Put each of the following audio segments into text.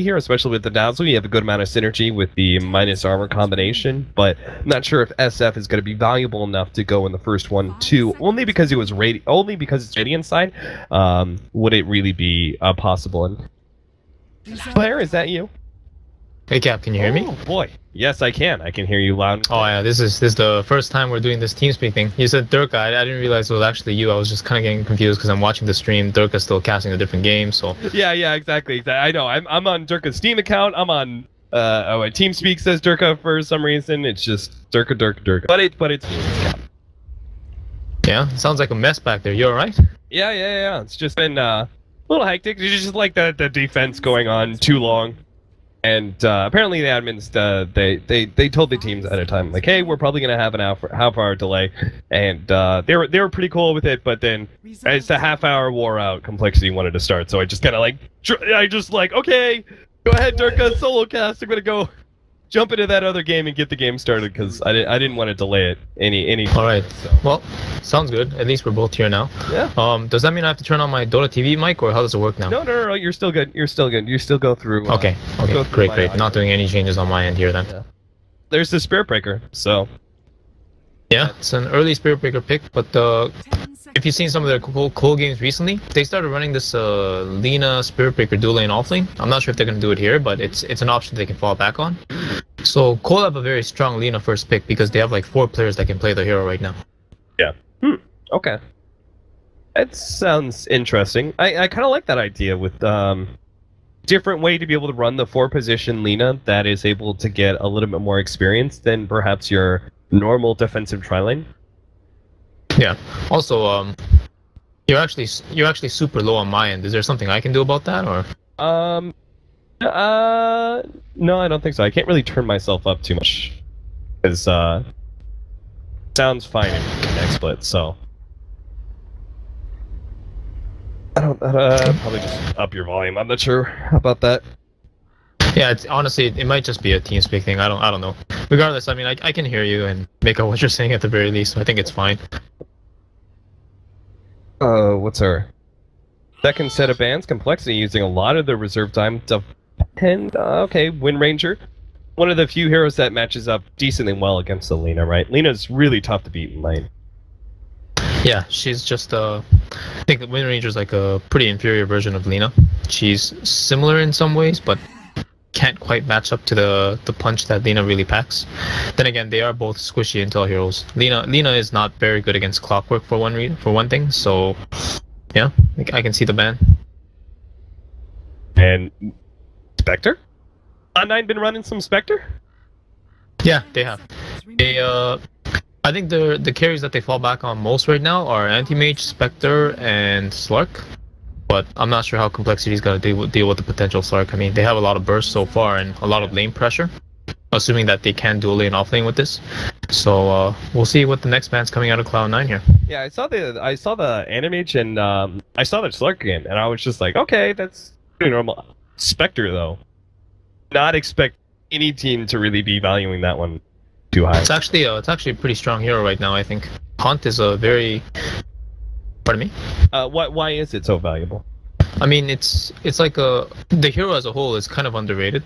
here, especially with the Dazzle. You have a good amount of synergy with the minus armor combination, but I'm not sure if SF is going to be valuable enough to go in the first one too. Only because it's Radiant side, would it really be possible? And Claire, is that you? Hey Cap, can you hear me? Oh boy, yes I can. I can hear you loud and clear. Oh yeah, this is the first time we're doing this TeamSpeak thing. You said Durka, I didn't realize it was actually you. I was just kind of getting confused because I'm watching the stream. Durka's still casting a different game, so... Yeah, exactly. I know, I'm on Durka's Steam account, I'm on... TeamSpeak says Durka for some reason. It's just Durka. But it's me, it's Cap. Yeah, sounds like a mess back there. You alright? Yeah. It's just been a little hectic. It's just like the defense going on too long. And apparently the admins, they told the teams at a time, like, hey, we're probably going to have an half-hour delay. And they were pretty cool with it, but then as the half-hour wore out, Complexity wanted to start. So I just kind of like, okay, go ahead, Durka, solo cast. I'm going to go jump into that other game and get the game started because I didn't want to delay it any All right. So. Well, sounds good. At least we're both here now. Yeah. Does that mean I have to turn on my Dota TV mic, or how does it work now? No. You're still good. You still go through. Okay. Great. Not doing any changes on my end here then. Yeah. There's the Spirit Breaker. So. Yeah, it's an early Spirit Breaker pick, but if you've seen some of their cool games recently, they started running this Lina Spirit Breaker dual lane offlane. I'm not sure if they're going to do it here, but it's an option they can fall back on. So coL have a very strong Lina first pick because they have like 4 players that can play the hero right now. Yeah. Okay. That sounds interesting. I kind of like that idea with different way to be able to run the 4-position Lina that is able to get a little bit more experience than perhaps your normal defensive tri-lane. Yeah. Also, you're actually super low on my end. Is there something I can do about that, or? No, I don't think so. I can't really turn myself up too much because sounds fine in XSplit. So I don't probably just up your volume. I'm not sure about that. Yeah, honestly, it might just be a TeamSpeak thing. I don't know. Regardless, I mean, I can hear you and make out what you're saying at the very least, so I think it's fine. What's our second set of bans? Complexity using a lot of the reserve time to defend. Okay, Wind Ranger. One of the few heroes that matches up decently well against the Lina, right? Lina's really tough to beat in lane. Yeah, she's just I think the Wind Ranger's like a pretty inferior version of Lina. She's similar in some ways, but can't quite match up to the punch that Lina really packs. Then again, they are both squishy intel heroes. Lina is not very good against Clockwork for one thing, so yeah, I can see the ban. And Spectre? Cloud9 been running some Spectre? Yeah, they have. I think the carries that they fall back on most right now are Anti-Mage, Spectre, and Slark. But I'm not sure how Complexity's got to deal with the potential Slark. I mean, they have a lot of burst so far and a lot of lane pressure, assuming that they can dual lane off lane with this. So we'll see what the next ban's coming out of Cloud9 here. Yeah, I saw the Animage and I saw the Slark game, and I was just like, okay, that's pretty normal. Spectre though, not expect any team to really be valuing that one too high. It's actually a pretty strong hero right now. I think Hunt is a very... Pardon me? Why is it so valuable? I mean, it's like the hero as a whole is kind of underrated.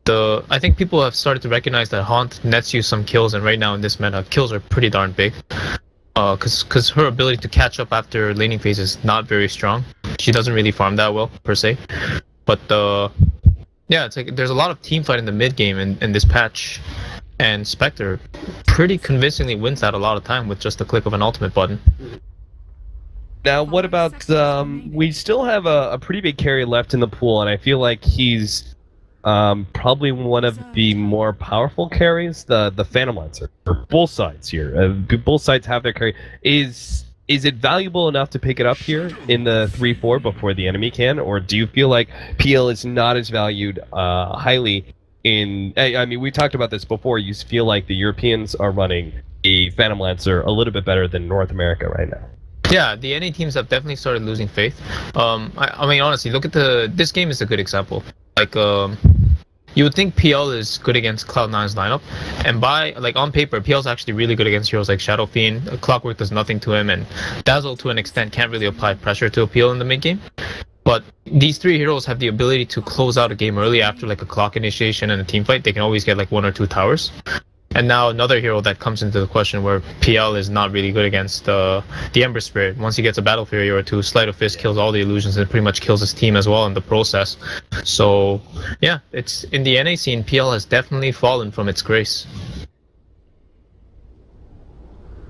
I think people have started to recognize that Haunt nets you some kills, and right now in this meta, kills are pretty darn big. Because her ability to catch up after laning phase is not very strong. She doesn't really farm that well per se. But yeah, it's like there's a lot of team fight in the mid game in this patch, and Spectre pretty convincingly wins that a lot of time with just a click of an ultimate button. Now, what about, we still have a pretty big carry left in the pool, and I feel like he's probably one of the more powerful carries, the Phantom Lancer, for both sides here. Both sides have their carry. Is it valuable enough to pick it up here in the 3-4 before the enemy can, or do you feel like PL is not as valued highly in... I mean, we talked about this before. You feel like the Europeans are running a Phantom Lancer a little bit better than North America right now. Yeah, the NA teams have definitely started losing faith. I mean, honestly, look at this game is a good example. Like, you would think PL is good against Cloud9's lineup, and on paper, PL's actually really good against heroes like Shadow Fiend. Clockwork does nothing to him, and Dazzle, to an extent, can't really apply pressure to appeal in the mid game. But these three heroes have the ability to close out a game early after like a clock initiation and a team fight. They can always get like 1 or 2 towers. And now another hero that comes into the question where PL is not really good against the Ember Spirit. Once he gets a Battle Fury or 2, Sleight of Fist kills all the illusions and pretty much kills his team as well in the process. So yeah, it's in the NA scene, PL has definitely fallen from its grace.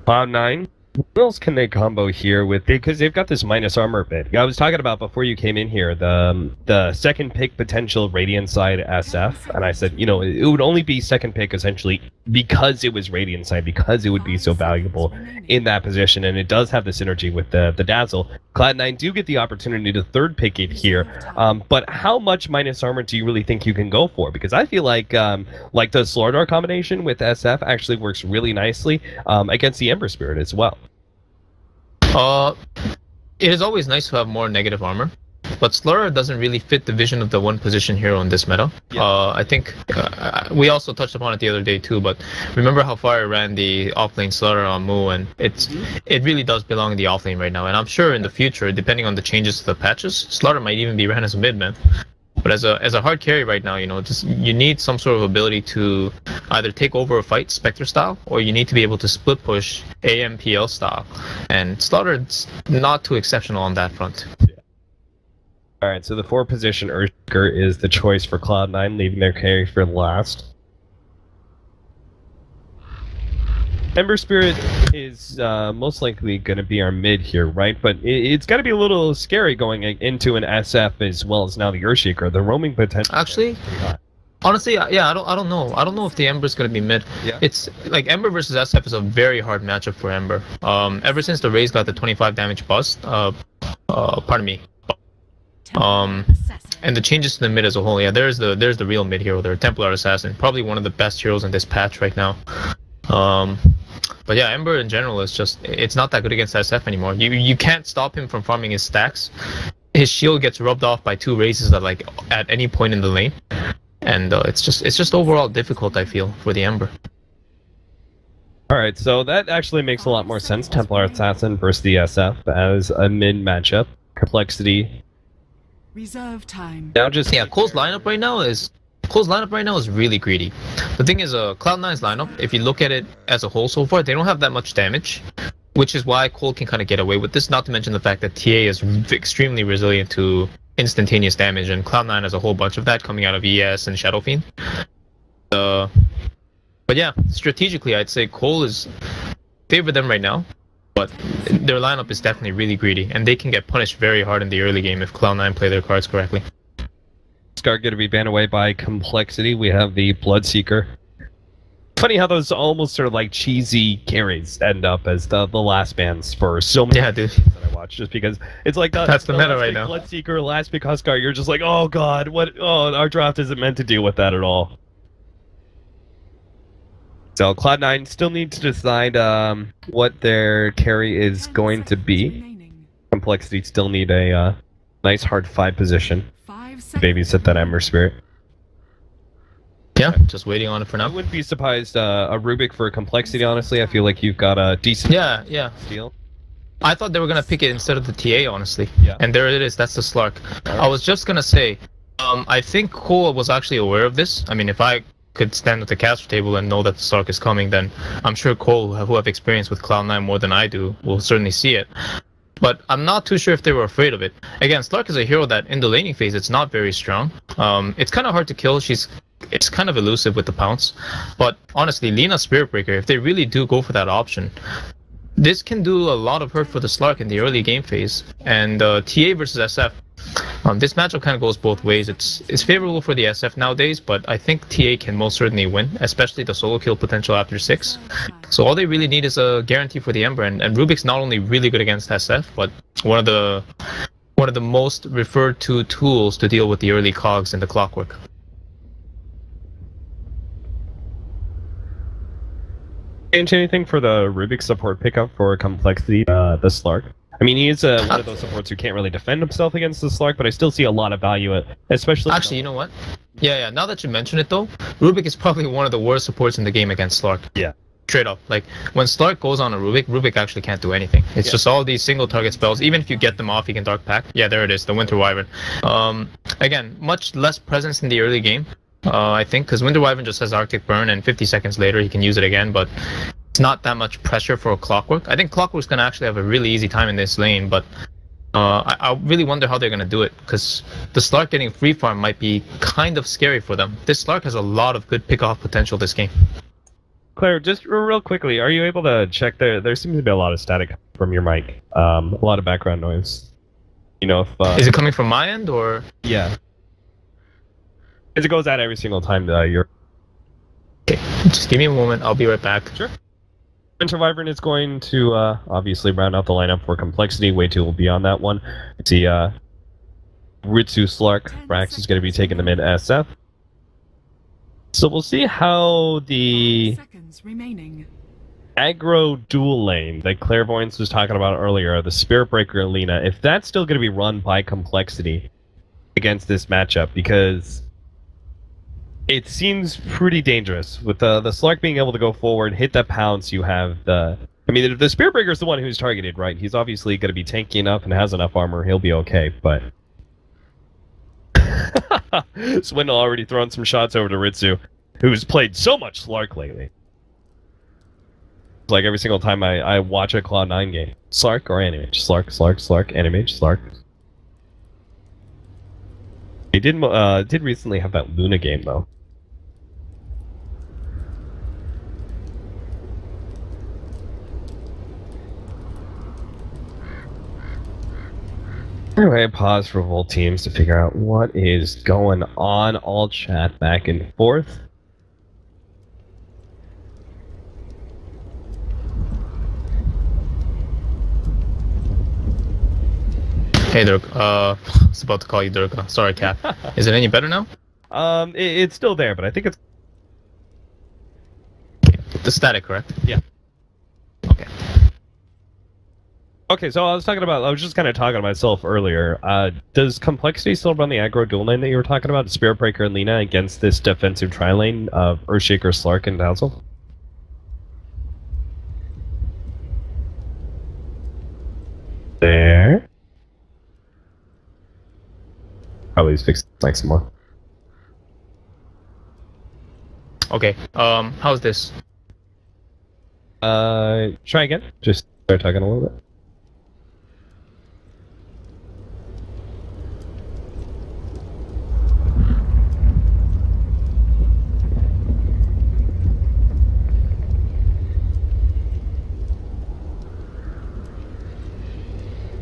Cloud9, what else can they combo here with? Because they've got this minus armor bit. I was talking about before you came in here, the second pick potential Radiant side SF, and I said, you know, it would only be second pick essentially because it was Radiant side, because it would be so valuable in that position, and it does have the synergy with the Dazzle. Cloud9 do get the opportunity to third pick it here, but how much minus armor do you really think you can go for? Because I feel like the Slardar combination with SF actually works really nicely against the Ember Spirit as well. It is always nice to have more negative armor, but Slurrer doesn't really fit the vision of the one position hero in this meta. Yeah. I think we also touched upon it the other day too, but remember how Fire ran the offlane Slurrer on Mu, and it really does belong in the offlane right now. And I'm sure in the future, depending on the changes to the patches, Slaughter might even be ran as a mid man. But as a hard carry right now, you know, just you need some sort of ability to either take over a fight Spectre style, or you need to be able to split push AMPL style. And Slaughter's not too exceptional on that front. Yeah. Alright, so the 4 position Earthshaker is the choice for Cloud9, leaving their carry for last. Ember Spirit is most likely going to be our mid here, right? But it's got to be a little scary going into an SF as well as now the Earthshaker. The roaming potential. Actually, honestly, yeah, I don't know. I don't know if the Ember's going to be mid. Yeah. It's like Ember versus SF is a very hard matchup for Ember. Ever since the Raze got the 25 damage bust, pardon me. And the changes to the mid as a whole, yeah, there's the real mid hero there, Templar Assassin, probably one of the best heroes in this patch right now. But yeah, Ember in general is just, it's not that good against SF anymore. You can't stop him from farming his stacks. His shield gets rubbed off by 2 Razes at any point in the lane, and it's just overall difficult, I feel, for the Ember. Alright, so that actually makes a lot more sense, Templar Assassin versus the SF as a mid matchup. Complexity. Reserve time. Now just, yeah, coL's lineup right now is really greedy. The thing is, Cloud9's lineup, if you look at it as a whole so far, they don't have that much damage, which is why coL can kind of get away with this, not to mention the fact that TA is extremely resilient to instantaneous damage, and Cloud9 has a whole bunch of that coming out of ES and Shadow Fiend. But yeah, strategically, I'd say coL is favor them right now, but their lineup is definitely really greedy, and they can get punished very hard in the early game if Cloud9 play their cards correctly. Scar going to be banned away by Complexity. We have the Bloodseeker. Funny how those almost sort of like cheesy carries end up as the last bans for so many dude. that I watch, just because it's like that's the meta right now. Bloodseeker, last pick Huskar, you're just like, oh god, what? Oh, our draft isn't meant to deal with that at all. So Cloud9 still need to decide what their carry is going to be. Complexity still need a nice hard 5 position. Babysit that Ember Spirit. Yeah, just waiting on it for now. I wouldn't be surprised a Rubik for Complexity, honestly. I feel like you've got a decent steal. I thought they were going to pick it instead of the TA, honestly. Yeah. And there it is, that's the Slark. Right. I was just going to say, I think coL was actually aware of this. I mean, if I could stand at the caster table and know that the Slark is coming, then I'm sure coL, who have experience with Cloud9 more than I do, will certainly see it. But I'm not too sure if they were afraid of it. Again, Slark is a hero that in the laning phase, it's not very strong. It's kind of hard to kill. It's kind of elusive with the pounce. But honestly, Lina Spirit Breaker, if they really do go for that option, this can do a lot of hurt for the Slark in the early game phase. And TA versus SF, this matchup kind of goes both ways. It's favorable for the SF nowadays, but I think TA can most certainly win, especially the solo kill potential after 6. So all they really need is a guarantee for the Ember, and Rubik's not only really good against SF, but one of the most referred to tools to deal with the early cogs in the clockwork. Change anything for the Rubik support pickup for Complexity, the Slark? I mean, he is one of those supports who can't really defend himself against the Slark, but I still see a lot of value, especially... Actually, you know what? Yeah, now that you mention it though, Rubik is probably one of the worst supports in the game against Slark. Yeah. Straight up. Like, when Slark goes on a Rubik actually can't do anything. It's just all these single target spells. Even if you get them off, you can Dark Pact. Yeah, there it is, the Winter Wyvern. Again, much less presence in the early game, I think, because Winter Wyvern just has Arctic Burn, and 50 seconds later he can use it again, but it's not that much pressure for a Clockwork. I think Clockwork's going to actually have a really easy time in this lane, but I really wonder how they're going to do it, because the Slark getting free farm might be kind of scary for them. This Slark has a lot of good pick-off potential this game. Claire, just real quickly, are you able to check there? There seems to be a lot of static from your mic, a lot of background noise. You know, if is it coming from my end or? Yeah, as it goes out every single time that you're. Okay, just give me a moment. I'll be right back. Sure. Winter Wyvern is going to obviously round out the lineup for complexity. Way 2 will be on that one. See, Ritsu Slark Brax is going to be taking the mid SF. So we'll see how the seconds remaining. aggro dual lane that Clairvoyance was talking about earlier, the Spirit Breaker Alina, if that's still going to be run by complexity against this matchup, because it seems pretty dangerous with the Slark being able to go forward, hit that pounce. You have the, I mean, the Spirit Breaker is the one who's targeted, right? He's obviously going to be tanky enough and has enough armor. He'll be okay, but Swindle already thrown some shots over to Ritsu, who's played so much Slark lately. Like every single time I watch a Cloud9 game, Slark or Animage, Slark, Slark, Slark, Animage, Slark. He did recently have that Luna game though. Anyway, pause for both teams to figure out what is going on. All chat back and forth. Hey Dirk, I was about to call you Dirk. Sorry, Cap. Is it any better now? It's still there, but I think it's... Okay. The static, correct? Yeah. Okay. Okay, so I was just kind of talking to myself earlier. Does Complexity still run the aggro dual lane that you were talking about, Spirit Breaker and Lina, against this defensive tri-lane of Earthshaker, Slark, and Dazzle? There. Probably just fix like some more. Okay, how's this? Try again. Just start talking a little bit.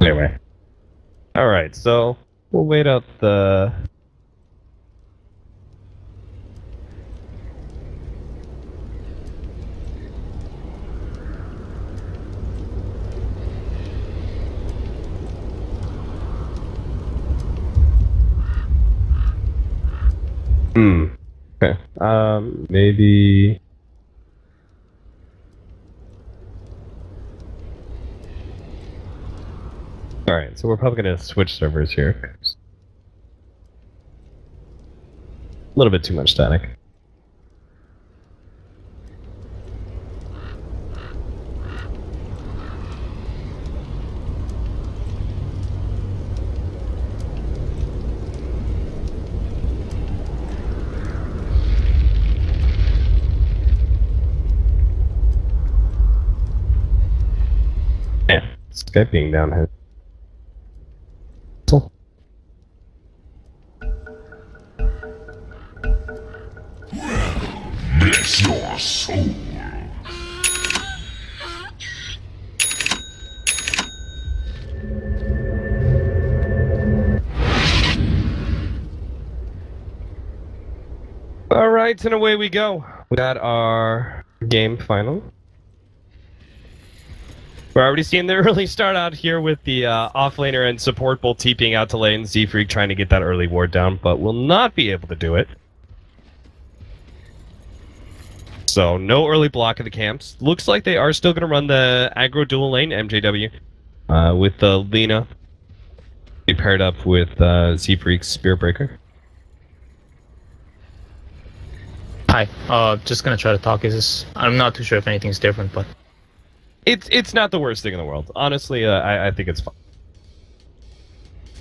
Anyway. Alright, so we'll wait out the... Okay. Maybe... Alright, so we're probably going to switch servers here. A little bit too much static. Yeah, Skype being down here. Bless your soul. All right, and away we go. We got our game final. We're already seeing the early start out here with the offlaner and support both TPing out to lane. Z-Freak trying to get that early ward down, but will not be able to do it. So no early block of the camps. Looks like they are still going to run the aggro dual lane, MJW, with the Lina. They paired up with Z-Freak's Spirit Breaker. Hi. Just gonna try to talk. I'm not too sure if anything's different, but It's not the worst thing in the world. Honestly, I think it's fine.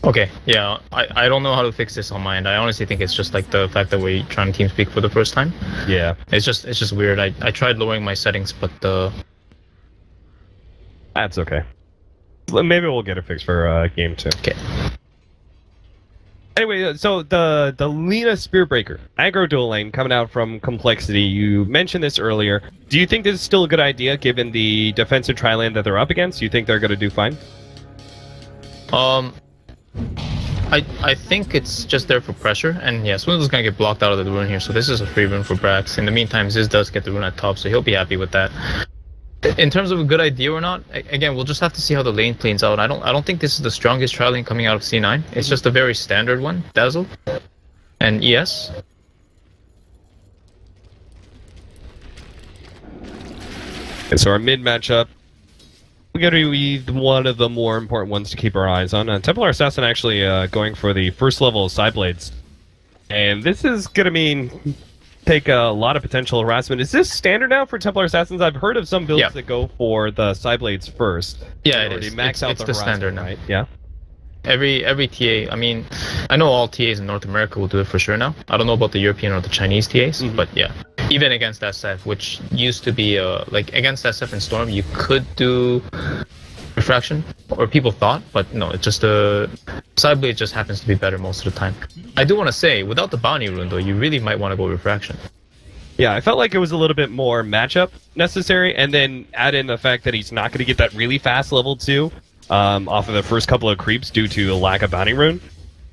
okay. Yeah, I don't know how to fix this on my end. I honestly think it's just like the fact that we're trying to TeamSpeak for the first time. Yeah. It's just weird. I tried lowering my settings, but That's okay. Maybe we'll get it fixed for game 2. okay. Anyway, so the Lina Spear Breaker, aggro dual lane coming out from Complexity. You mentioned this earlier. Do you think this is still a good idea given the defensive tri-lane that they're up against? Do you think they're going to do fine? I think it's just there for pressure, and yeah, Swindle's gonna get blocked out of the rune here, so this is a free rune for Brax. In the meantime, Ziz does get the rune at top, so he'll be happy with that. In terms of a good idea or not, again, we'll just have to see how the lane plays out. I don't think this is the strongest tri lane coming out of C9. It's just a very standard one, Dazzle, and ES. And so our mid matchup, we're going to be one of the more important ones to keep our eyes on. Templar Assassin actually going for the first level of side blades. And this is going to mean take a lot of potential harassment. Is this standard now for Templar Assassins? I've heard of some builds that go for the side blades first. Yeah, it is. Max out it's the standard now. Right? Yeah. Every TA, I mean, I know all TAs in North America will do it for sure now. I don't know about the European or the Chinese TAs, but yeah. Even against SF, which used to be, like, against SF and Storm, you could do refraction, or people thought, but no, it's just side blade just happens to be better most of the time. I do want to say, without the bounty rune, though, you really might want to go refraction. Yeah, I felt like it was a little bit more matchup necessary, and then add in the fact that he's not going to get that really fast level 2. Off of the first couple of creeps due to a lack of bounty rune.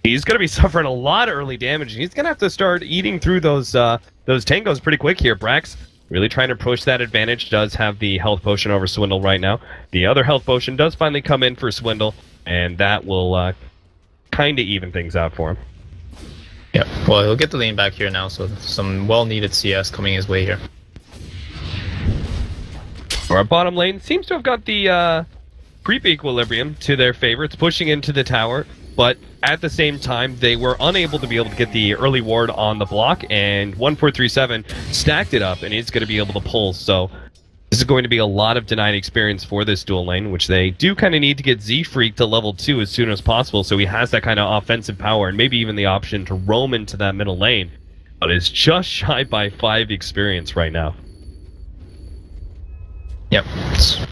He's going to be suffering a lot of early damage. He's going to have to start eating through those tangos pretty quick here. Brax really trying to push that advantage. Does have the health potion over Swindle right now. The other health potion does finally come in for Swindle, and that will kind of even things out for him. Yeah, well, he'll get the lane back here now, so some well-needed CS coming his way here. Our bottom lane seems to have got the creep equilibrium to their favor. It's pushing into the tower, but at the same time, they were unable to be able to get the early ward on the block, and 1437 stacked it up, and he's going to be able to pull. So this is going to be a lot of denied experience for this dual lane, which they do kind of need to get Z-Freak to level 2 as soon as possible, so he has that kind of offensive power, and maybe even the option to roam into that middle lane. But it's just shy by 5 experience right now. Yep, it's a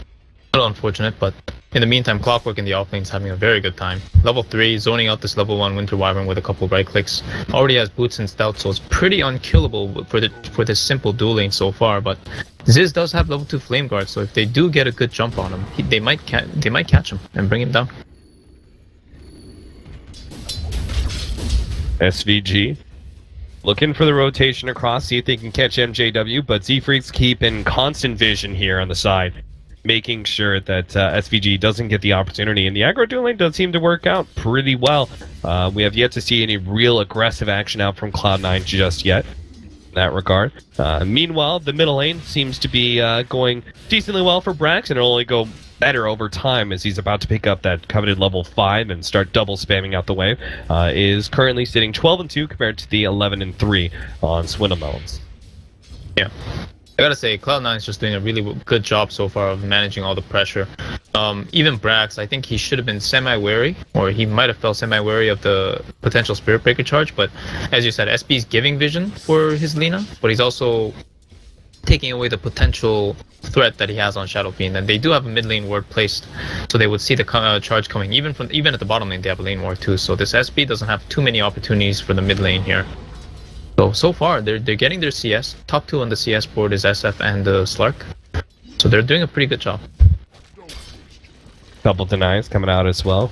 little unfortunate, but in the meantime, Clockwork in the offlane is having a very good time. Level 3, zoning out this level 1 Winter Wyvern with a couple right clicks. Already has boots and stout, so it's pretty unkillable for this simple dual lane so far. But Ziz does have level 2 Flame Guard, so if they do get a good jump on him, they might catch him and bring him down. SVG looking for the rotation across, see if they can catch MJW, but Z-Freaks keep in constant vision here on the side, making sure that SVG doesn't get the opportunity. And the aggro dual lane does seem to work out pretty well. We have yet to see any real aggressive action out from Cloud9 just yet in that regard. Meanwhile, the middle lane seems to be going decently well for Brax, and it'll only go better over time as he's about to pick up that coveted level 5 and start double spamming out the wave. Is currently sitting 12-2 compared to the 11-3 on Swindle Melons. Yeah. I gotta say, Cloud9 is just doing a really good job so far of managing all the pressure. Even Brax, I think he should have been semi-wary, or he might have felt semi-wary of the potential Spirit Breaker charge, but as you said, SB's giving vision for his Lina, but he's also taking away the potential threat that he has on Shadow Fiend, and they do have a mid lane ward placed, so they would see the charge coming. Even at the bottom lane, they have a lane ward too, so this SB doesn't have too many opportunities for the mid lane here. So far, they're getting their CS. Top 2 on the CS board is SF and Slark. So they're doing a pretty good job. Couple denies coming out as well.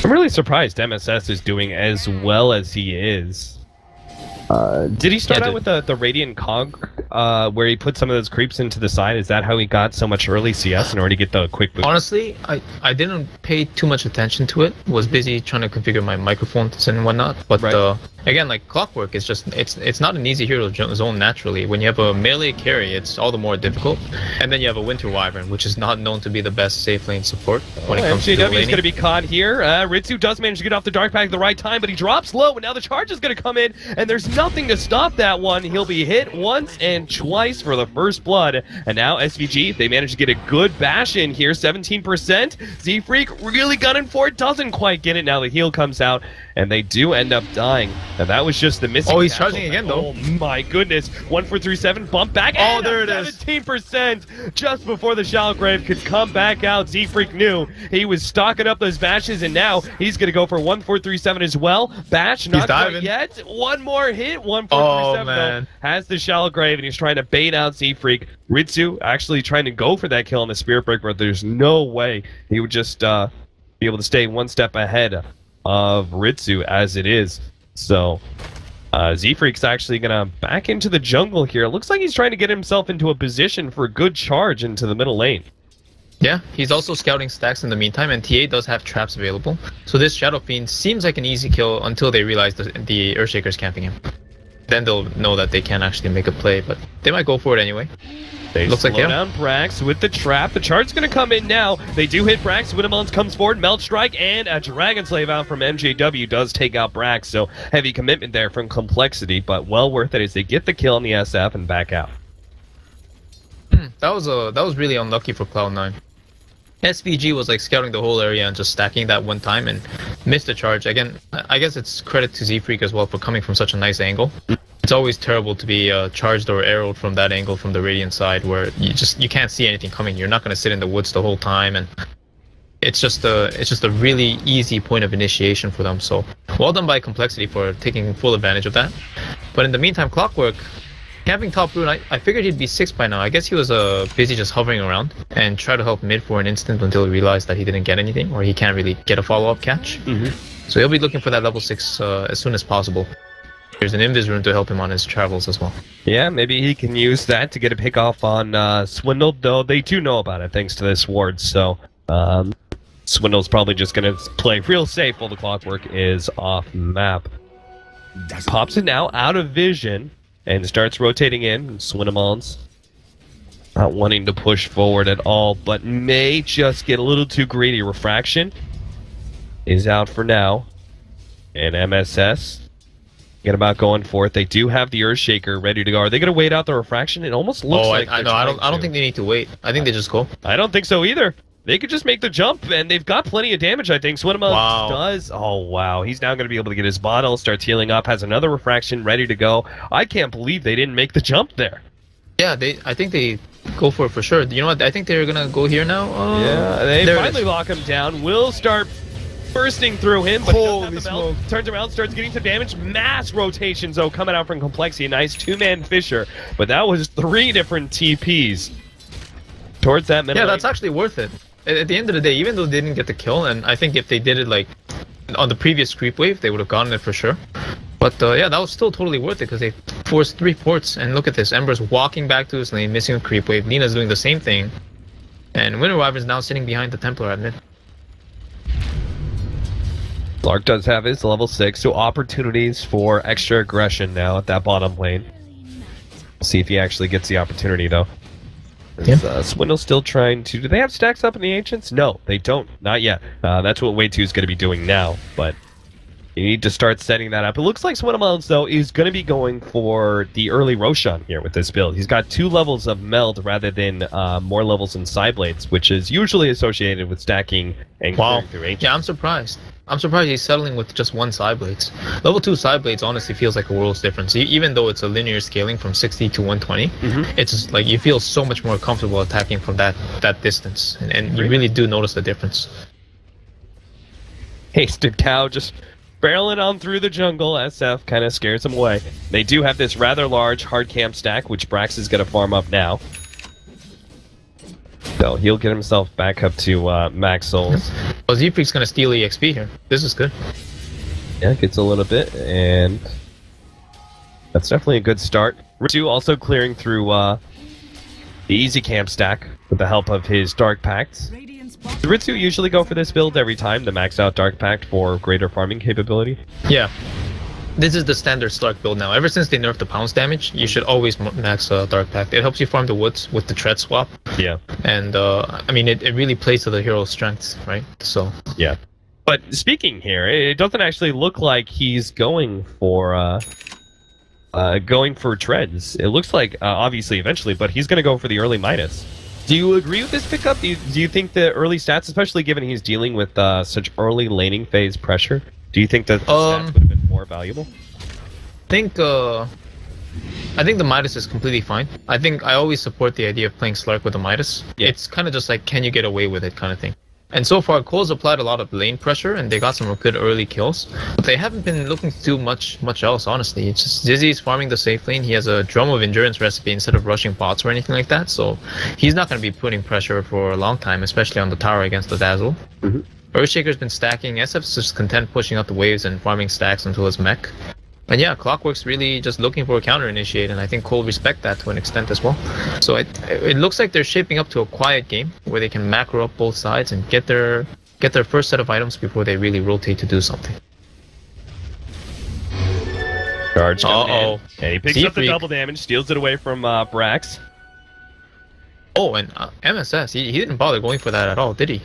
I'm really surprised MSS is doing as well as he is. Did he start Yeah, out with the Radiant Cog, where he put some of those creeps into the side? Is that how he got so much early CS in order to get the quick boost? Honestly, I didn't pay too much attention to it. Was busy trying to configure my microphones and whatnot. But Right. again, like Clockwork is just it's not an easy hero to zone naturally. When you have a melee carry, it's all the more difficult. And then you have a Winter Wyvern, which is not known to be the best safe lane support when it comes to MJW is laning. going to be caught here. Ritsu does manage to get off the Dark Pack at the right time, but he drops low, and now the charge is going to come in, and there's nothing to stop that one. He'll be hit once and twice for the first blood, and now SVG, they manage to get a good bash in here, 17%. Z-Freak really gunning for it, doesn't quite get it. Now the heal comes out, and they do end up dying. And that was just the missing. Oh, he's battle. charging again, though. Oh my goodness. 1437, bump back. Oh, and there it is. 17%. Just before the Shallow Grave could come back out, Z-Freak knew he was stocking up those bashes, and now he's going to go for 1437 as well. Bash, not quite diving. yet. One more hit. 1437 Oh, man. though, has the Shallow Grave, and he's trying to bait out Z-Freak. Ritsu actually trying to go for that kill on the Spirit Breaker, but there's no way he would just be able to stay one step ahead of Ritsu as it is. So Z-Freak's actually gonna back into the jungle here. Looks like he's trying to get himself into a position for a good charge into the middle lane. Yeah, he's also scouting stacks in the meantime, and TA does have traps available. So this Shadow Fiend seems like an easy kill until they realize the Earthshaker's camping him. Then they'll know that they can't actually make a play, but they might go for it anyway. They Looks slow like, yeah. down Brax with the trap. The charge's going to come in now. They do hit Brax. Winnemons comes forward. Melt Strike and a Dragon Slave out from MJW does take out Brax. So heavy commitment there from Complexity, but well worth it as they get the kill on the SF and back out. That was really unlucky for Cloud9. SVG was like scouting the whole area and just stacking that one time and missed the charge. Again, I guess it's credit to Z-Freak as well for coming from such a nice angle. It's always terrible to be charged or arrowed from that angle from the Radiant side where you can't see anything coming. You're not going to sit in the woods the whole time, and it's just a really easy point of initiation for them. So well done by Complexity for taking full advantage of that. But in the meantime, Clockwork camping top rune, I figured he'd be 6 by now. I guess he was busy just hovering around and try to help mid for an instant until he realized that he didn't get anything or he can't really get a follow-up catch. So he'll be looking for that level 6 as soon as possible. There's an Invis rune to help him on his travels as well. Yeah, maybe he can use that to get a pick off on Swindle, though they do know about it thanks to this ward. So Swindle's probably just going to play real safe while the Clockwork is off map. Pops it now out of vision and starts rotating in. Swindlemon's not wanting to push forward at all, but may just get a little too greedy. Refraction is out for now. And MSS get about going for it. They do have the Earthshaker ready to go. Are they going to wait out the Refraction? It almost looks like I know. I don't think they need to wait. I think they just go. I don't think so either. They could just make the jump, and they've got plenty of damage, I think. Swinema does. Oh, wow. He's now going to be able to get his bottle, starts healing up, has another Refraction ready to go. I can't believe they didn't make the jump there. Yeah, I think they go for it for sure. You know what? I think they're going to go here now. Yeah, they finally lock him down. Will start bursting through him, but he doesn't have the belt. Turns around, starts getting some damage. Mass rotations, though, coming out from Complexity. A nice two-man Fisher, but that was 3 different TPs towards that middle. Yeah, that's actually worth it. At the end of the day, even though they didn't get the kill, and I think if they did it like on the previous creep wave, they would have gotten it for sure. But yeah, that was still totally worth it because they forced 3 ports. And look at this, Ember's walking back to his lane, missing a creep wave. Nina's doing the same thing, and Winter Wyvern's now sitting behind the Templar at mid. Lark does have his level 6, so opportunities for extra aggression now at that bottom lane. We'll see if he actually gets the opportunity, though. Yeah. Swindle's still trying to... Do they have stacks up in the Ancients? No, they don't. Not yet. That's what Way 2 is going to be doing now, but you need to start setting that up. It looks like Swindlemon's, though, is going to be going for the early Roshan here with this build. He's got 2 levels of Meld rather than more levels in Psyblades, which is usually associated with stacking and clearing through Ancients. Yeah, I'm surprised. I'm surprised he's settling with just 1 Psyblades. Level 2 Psyblades honestly feels like a world's difference. Even though it's a linear scaling from 60 to 120, it's just like you feel so much more comfortable attacking from that distance. And you really do notice the difference. Hasted Cow just barreling on through the jungle. SF kind of scares him away. They do have this rather large hard camp stack, which Brax is going to farm up now. So he'll get himself back up to max souls. Well, Z-Freak's going to steal EXP here. This is good. Yeah, gets a little bit, and That's definitely a good start. Ritsu also clearing through the easy camp stack with the help of his Dark Pact. Radiant's Does Ritsu usually go for this build every time, the max out Dark Pact for greater farming capability? Yeah. This is the standard Slark build now. Ever since they nerfed the pounce damage, you should always max Dark Pact. It helps you farm the woods with the tread swap. Yeah. And, I mean, it really plays to the hero's strengths, right? So... Yeah. But speaking here, it doesn't actually look like he's going for treads. It looks like, obviously, eventually, but he's going to go for the early Midas. Do you agree with this pickup? Do you think the early stats, especially given he's dealing with such early laning phase pressure, do you think that the stats would have been more valuable? I think the Midas is completely fine. I always support the idea of playing Slark with the Midas. Yeah. It's kind of just like, can you get away with it kind of thing. And so far, coL's applied a lot of lane pressure, and they got some good early kills. But they haven't been looking to do much else, honestly. It's just Dizzy's farming the safe lane. He has a Drum of Endurance recipe instead of rushing bots or anything like that. So he's not going to be putting pressure for a long time, especially on the tower against the Dazzle. Mm-hmm. Earthshaker's been stacking. SF's just content pushing out the waves and farming stacks until his mech. And yeah, Clockwork's really just looking for a counter initiate, and I think coL respect that to an extent as well. So it looks like they're shaping up to a quiet game where they can macro up both sides and get their first set of items before they really rotate to do something. Charge coming in. Uh-oh. And he picks up the double damage, steals it away from Brax. Oh, and MSS, he didn't bother going for that at all, did he?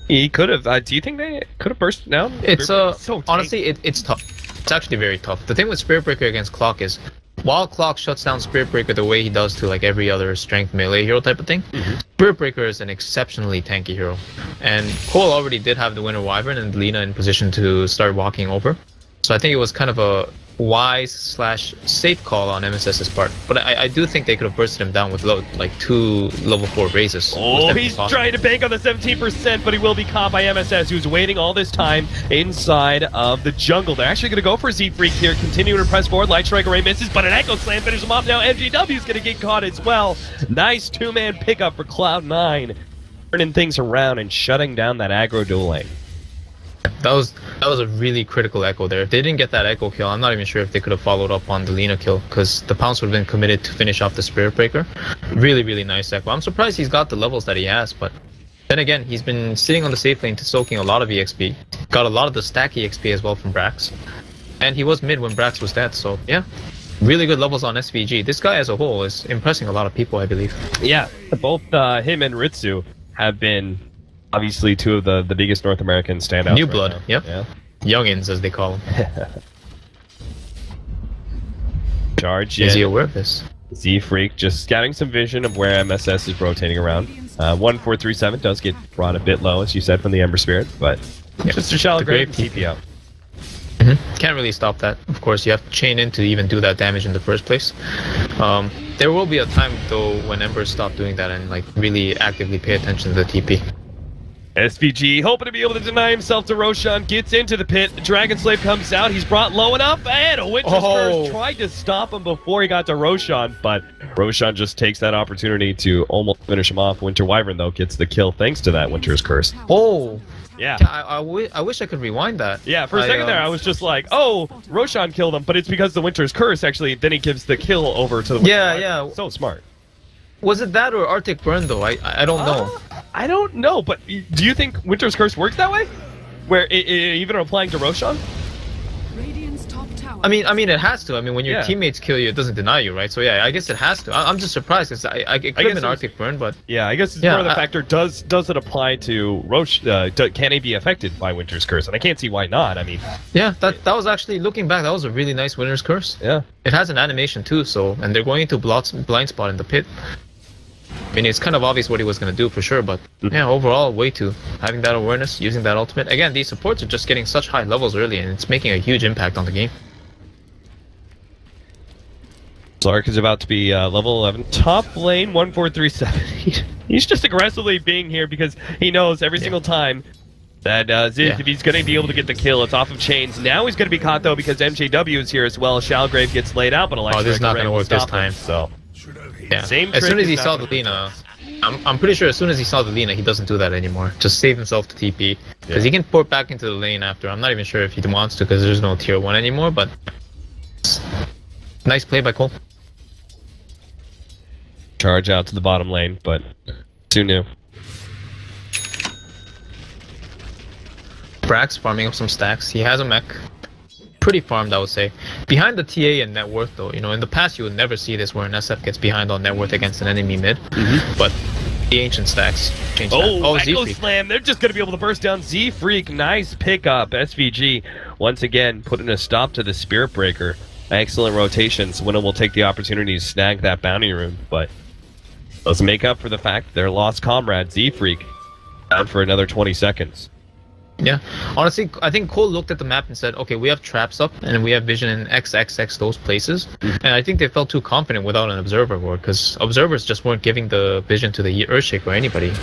He could have. Do you think they could have burst down? It's so honestly, it's tough. It's actually very tough. The thing with Spirit Breaker against Clock is, while Clock shuts down Spirit Breaker the way he does to like every other strength melee hero type of thing, Spirit Breaker is an exceptionally tanky hero. And coL already did have the Winter Wyvern and Lina in position to start walking over. So I think it was kind of a wise/safe call on MSS's part. But I do think they could have bursted him down with like 2 level 4 raises. Oh, he's trying to bank on the 17%, but he will be caught by MSS, who's waiting all this time inside of the jungle. They're actually going to go for Z-Freak here, continuing to press forward. Light Strike Array misses, but an Echo Slam finishes him off. Now MJW's going to get caught as well. Nice 2-man pickup for Cloud9, turning things around and shutting down that aggro duel lane. That was a really critical echo there. If they didn't get that echo kill, I'm not even sure if they could have followed up on the Lina kill, because the pounce would have been committed to finish off the Spirit Breaker. Really, really nice echo. I'm surprised he's got the levels that he has, but then again, he's been sitting on the safe lane to soaking a lot of EXP. Got a lot of the stack EXP as well from Brax. And he was mid when Brax was dead, so yeah. Really good levels on SVG. This guy as a whole is impressing a lot of people, I believe. Yeah, both him and Ritsu have been obviously 2 of the biggest North American standouts. New blood, now. yep. Yeah. Youngins, as they call them. Charge Is he in. aware of this? Z-Freak just scouting some vision of where MSS is rotating around. 1437 does get brought a bit low, as you said, from the Ember Spirit, but just a shallow grave TP out. Can't really stop that. Of course, you have to chain in to even do that damage in the first place. There will be a time, though, when Embers stop doing that and like really actively pay attention to the TP. SVG hoping to be able to deny himself to Roshan, gets into the pit. Dragon Slave comes out, he's brought low enough, and a Winter's Curse tried to stop him before he got to Roshan, but Roshan just takes that opportunity to almost finish him off. Winter Wyvern, though, gets the kill thanks to that Winter's Curse. Oh! Yeah. I wish I could rewind that. Yeah, for a second there, I was just like, oh, Roshan killed him, but it's because the Winter's Curse, actually, then he gives the kill over to the Winter Wyvern. Yeah. So smart. Was it that or Arctic Burn, though? I don't know. I don't know, but do you think Winter's Curse works that way? Where even applying to Roshan? Radiant's top tower. I mean, it has to. I mean, when your teammates kill you, it doesn't deny you, right? So yeah, I guess it has to. I'm just surprised because it could have been Arctic Burn, but yeah, I guess it's more of the factor. Does it apply to Rosh? Can he be affected by Winter's Curse? And I can't see why not. I mean, yeah, that was actually, looking back, that was a really nice Winter's Curse. Yeah, it has an animation too, so, and they're going into blind spot in the pit. I mean, it's kind of obvious what he was going to do for sure, but yeah, overall, way too. Having that awareness, using that ultimate. Again, these supports are just getting such high levels early, and it's making a huge impact on the game. Slark is about to be level 11. Top lane, 1437. He's just aggressively being here because he knows every single time that Ziz, if he's going to be able to get the kill, it's off of chains. Now he's going to be caught, though, because MJW is here as well. Shalgrave gets laid out, but Electric this is not going to work this time. So. Yeah. As soon as he saw the Lina, I'm pretty sure as soon as he saw the Lina, he doesn't do that anymore. Just save himself to TP. Because he can port back into the lane after. I'm not even sure if he wants to because there's no tier 1 anymore, but nice play by coL. Charge out to the bottom lane, but too new. Brax farming up some stacks. He has a mech. Pretty farmed, I would say. Behind the TA and net worth, though. You know, in the past, you would never see this where an SF gets behind on net worth against an enemy mid. But the ancient stacks change that. Oh, Echo Z-Freak. Slam. They're just going to be able to burst down Z-Freak. Nice pickup. SVG, once again, putting a stop to the Spirit Breaker. Excellent rotations. Winnow will take the opportunity to snag that bounty rune, but doesn't make up for the fact their lost comrade, Z-Freak, down for another 20 seconds. Yeah, honestly, I think coL looked at the map and said, okay, we have traps up and we have vision in XXX those places. And I think they felt too confident without an observer ward because observers just weren't giving the vision to the Earthshake or anybody.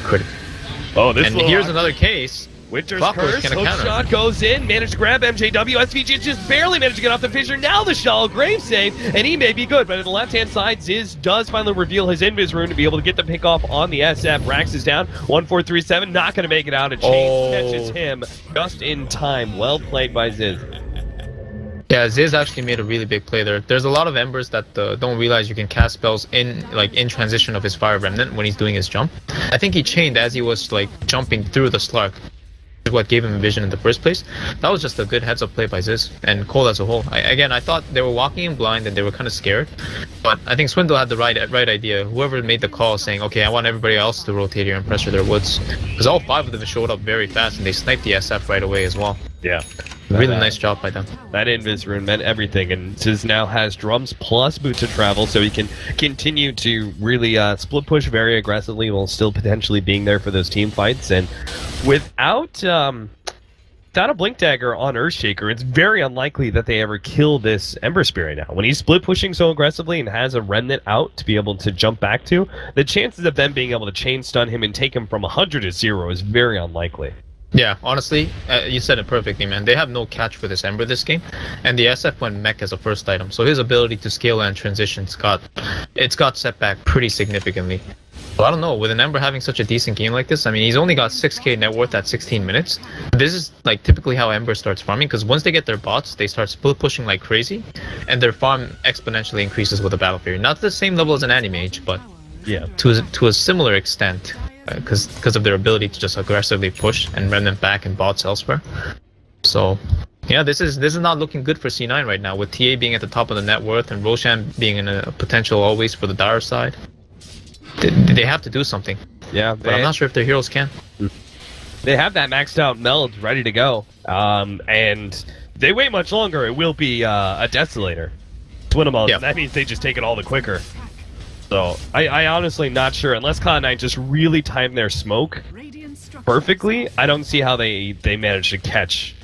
Oh, this and here's another case. Winter's Clockwork's Curse, gonna hook counter. shot goes in, managed to grab MJW, SVG just barely managed to get off the fissure, now the shallow grave save, and he may be good, but at the left-hand side, Ziz does finally reveal his invis rune to be able to get the pick off on the SF. Rax is down, 1-4-3-7, not going to make it out, and Chase catches him just in time. Well played by Ziz. Yeah, Ziz actually made a really big play there. There's a lot of embers that don't realize you can cast spells in transition of his Fire Remnant when he's doing his jump. I think he chained as he was jumping through the Slark. What gave him vision in the first place. That was just a good heads-up play by Ziz and coL as a whole. I thought they were walking in blind and they were kind of scared, but I think Swindle had the right idea. Whoever made the call saying, okay, I want everybody else to rotate here and pressure their woods, because all 5 of them showed up very fast and they sniped the SF right away as well. Yeah. Really nice job by them. That invis rune meant everything, and Ziz now has drums plus boots of travel, so he can continue to really split push very aggressively while still potentially being there for those team fights. And without a Blink Dagger on Earthshaker, it's very unlikely that they ever kill this Ember Spirit now. When he's split pushing so aggressively and has a Remnant out to be able to jump back to, the chances of them being able to chain stun him and take him from 100 to 0 is very unlikely. Yeah, honestly, you said it perfectly, man. They have no catch for this Ember this game, and the SF went mech as a first item, so his ability to scale and transitions got set back pretty significantly. Well, I don't know, with an Ember having such a decent game like this, I mean, he's only got 6k net worth at 16 minutes. This is typically how Ember starts farming, because once they get their bots, they start split pushing like crazy, and their farm exponentially increases with a battle period. Not to the same level as an Anti-Mage, but yeah, to a similar extent. Because of their ability to just aggressively push and run them back and bots elsewhere. So, yeah, this is not looking good for C9 right now, with TA being at the top of the net worth and Roshan being in a potential always for the dire side. They have to do something. Yeah, but I'm not sure if their heroes can. They have that maxed out meld ready to go, and they wait much longer. It will be a Desolator. Twin-a-meld, that means they just take it all the quicker. So, I honestly not sure. Unless Cloud9 just really timed their smoke perfectly, I don't see how they managed to catch.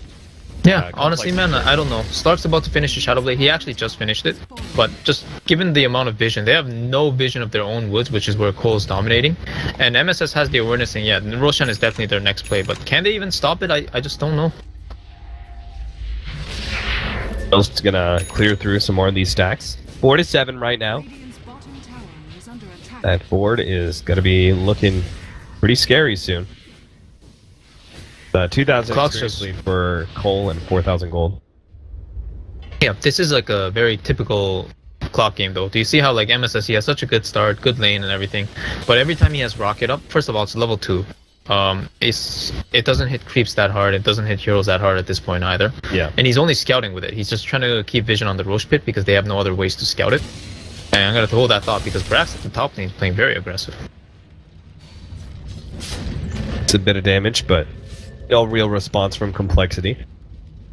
Yeah, honestly, man, I don't know. Slark's about to finish the Shadow Blade. He actually just finished it. But just given the amount of vision, they have no vision of their own woods, which is where coL is dominating. And MSS has the awareness, and yeah, Roshan is definitely their next play. But can they even stop it? I just don't know. Just gonna clear through some more of these stacks. 4-7 right now. That board is going to be looking pretty scary soon. 2,000 experience lead for coL and 4,000 gold. Yeah, this is like a very typical clock game though. Do you see how MSS, he has such a good start, good lane and everything, but every time he has rocket up, first of all, it's level 2. It doesn't hit creeps that hard, it doesn't hit heroes that hard at this point either. Yeah. And he's only scouting with it. He's just trying to keep vision on the Roche Pit because they have no other ways to scout it. And I'm going to hold that thought because Brax at the top lane is playing very aggressive. It's a bit of damage, but no real response from Complexity.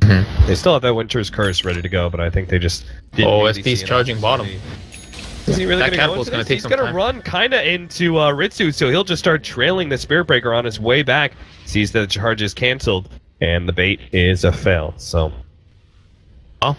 They still have that Winter's Curse ready to go, but I think they just didn't SP's charging bottom. Is he really going to go into this? He's going to run kind of into Ritsu, so he'll just start trailing the Spirit Breaker on his way back. Sees that the charge is cancelled, and the bait is a fail, so... Oh,